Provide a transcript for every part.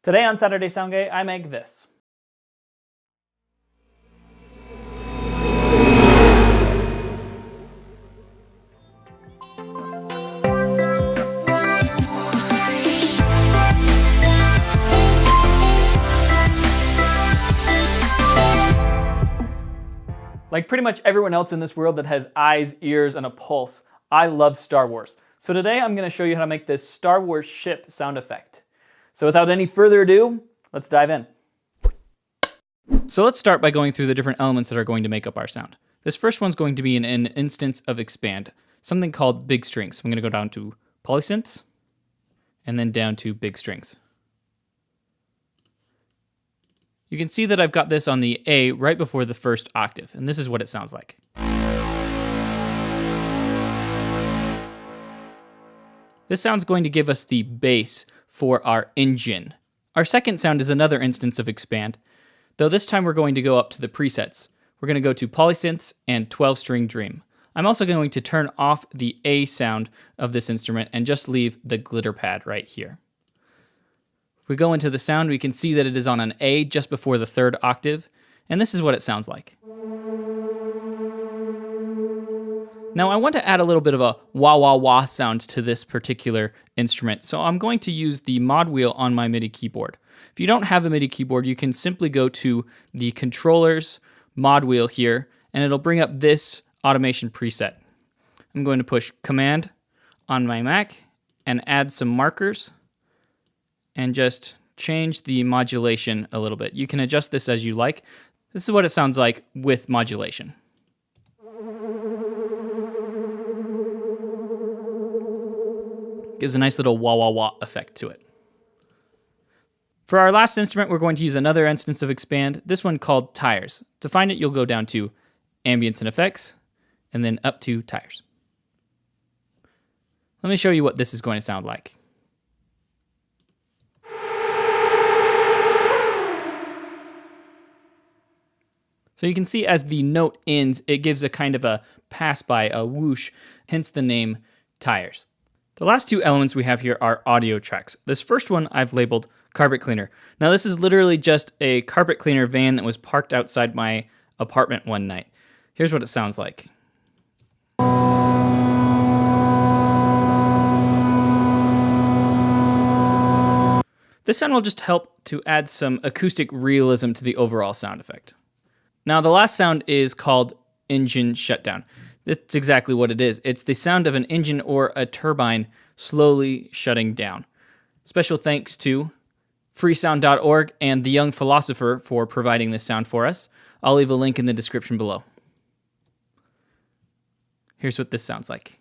Today on Saturday Sound Gay, I make this. Like pretty much everyone else in this world that has eyes, ears, and a pulse, I love Star Wars. So today I'm going to show you how to make this Star Wars ship sound effect. So without any further ado, let's dive in. So let's start by going through the different elements that are going to make up our sound. This first one's going to be an instance of expand, something called big strings. So I'm going to go down to polysynths, and then down to big strings. You can see that I've got this on the A right before the first octave, and this is what it sounds like. This sound's going to give us the bass for our engine. Our second sound is another instance of expand, though this time we're going to go up to the presets. We're going to go to polysynths and 12-string dream. I'm also going to turn off the A sound of this instrument and just leave the glitter pad right here. If we go into the sound, we can see that it is on an A just before the third octave, and this is what it sounds like. Now I want to add a little bit of a wah wah wah sound to this particular instrument, so I'm going to use the mod wheel on my MIDI keyboard. If you don't have a MIDI keyboard, you can simply go to the controller's mod wheel here, and it'll bring up this automation preset. I'm going to push Command on my Mac and add some markers and just change the modulation a little bit. You can adjust this as you like. This is what it sounds like with modulation. Gives a nice little wah wah wah effect to it. For our last instrument, we're going to use another instance of expand, this one called tires. To find it, you'll go down to ambience and effects, and then up to tires. Let me show you what this is going to sound like. So you can see as the note ends, it gives a kind of a pass by, a whoosh, hence the name tires. The last two elements we have here are audio tracks. This first one I've labeled carpet cleaner. Now this is literally just a carpet cleaner van that was parked outside my apartment one night. Here's what it sounds like. This sound will just help to add some acoustic realism to the overall sound effect. Now the last sound is called engine shutdown. That's exactly what it is. It's the sound of an engine or a turbine slowly shutting down. Special thanks to freesound.org and The Young Philosopher for providing this sound for us. I'll leave a link in the description below. Here's what this sounds like.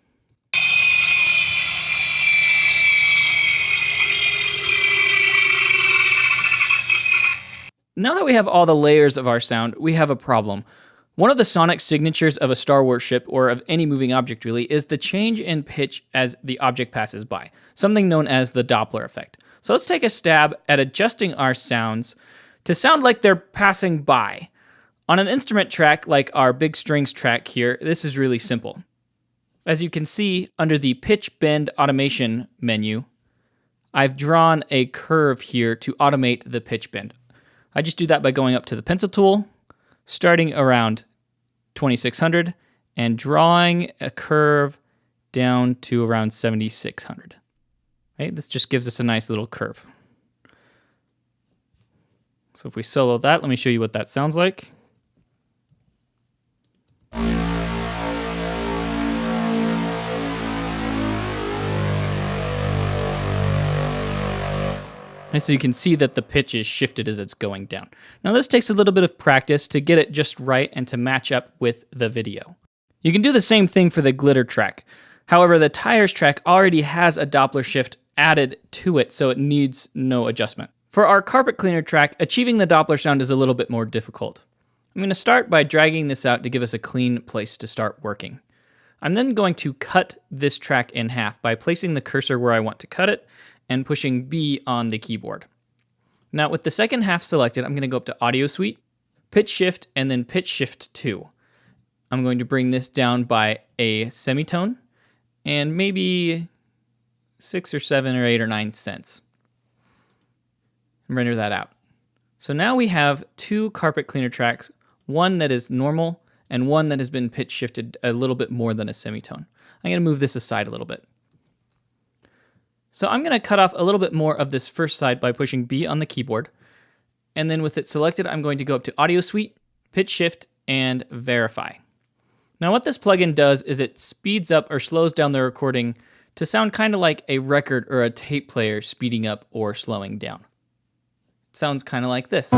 Now that we have all the layers of our sound, we have a problem. One of the sonic signatures of a Star Wars ship, or of any moving object really, is the change in pitch as the object passes by, something known as the Doppler effect. So let's take a stab at adjusting our sounds to sound like they're passing by. On an instrument track like our big strings track here, this is really simple. As you can see, under the pitch bend automation menu, I've drawn a curve here to automate the pitch bend. I just do that by going up to the pencil tool, starting around 2600 and drawing a curve down to around 7600. Right? This just gives us a nice little curve. So if we solo that, let me show you what that sounds like. And so you can see that the pitch is shifted as it's going down. Now this takes a little bit of practice to get it just right and to match up with the video. You can do the same thing for the glitter track. However, the tires track already has a Doppler shift added to it, so it needs no adjustment. For our carpet cleaner track, achieving the Doppler sound is a little bit more difficult. I'm going to start by dragging this out to give us a clean place to start working. I'm then going to cut this track in half by placing the cursor where I want to cut it and pushing B on the keyboard. Now with the second half selected, I'm going to go up to Audio Suite, Pitch Shift, and then Pitch Shift 2. I'm going to bring this down by a semitone and maybe 6 or 7 or 8 or 9 cents. and render that out. So now we have two carpet cleaner tracks, one that is normal and one that has been pitch shifted a little bit more than a semitone. I'm going to move this aside a little bit. So I'm going to cut off a little bit more of this first side by pushing B on the keyboard. And then with it selected, I'm going to go up to Audio Suite, Pitch Shift, and Verify. Now what this plugin does is it speeds up or slows down the recording to sound kind of like a record or a tape player speeding up or slowing down. It sounds kind of like this.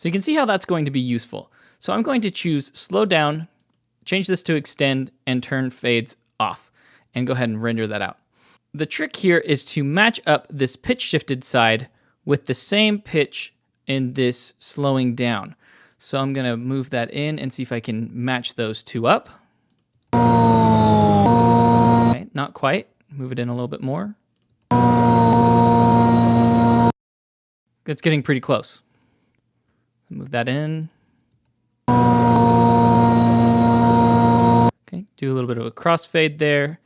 So you can see how that's going to be useful. So I'm going to choose Slow Down, change this to Extend, and turn Fades off, and go ahead and render that out. The trick here is to match up this pitch shifted side with the same pitch in this slowing down. So I'm going to move that in and see if I can match those two up. Okay, not quite. Move it in a little bit more. It's getting pretty close. Move that in. Okay, do a little bit of a crossfade there.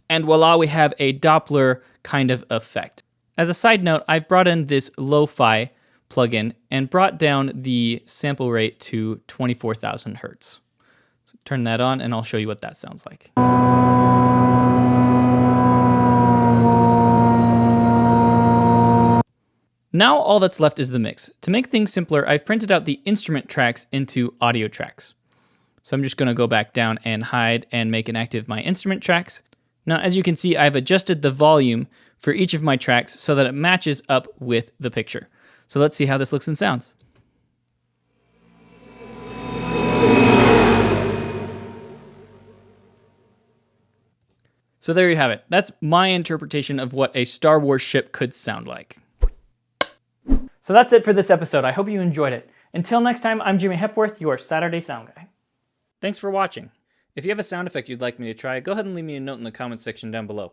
And voila, we have a Doppler kind of effect. As a side note, I've brought in this lo-fi plugin and brought down the sample rate to 24,000 hertz. So turn that on and I'll show you what that sounds like. Now all that's left is the mix. To make things simpler, I've printed out the instrument tracks into audio tracks. So I'm just going to go back down and hide and make inactive my instrument tracks. Now, as you can see, I've adjusted the volume for each of my tracks so that it matches up with the picture. So let's see how this looks and sounds. So there you have it. That's my interpretation of what a Star Wars ship could sound like. So that's it for this episode. I hope you enjoyed it. Until next time, I'm Jimmy Hepworth, your Saturday Sound Guy. Thanks for watching. If you have a sound effect you'd like me to try, go ahead and leave me a note in the comments section down below.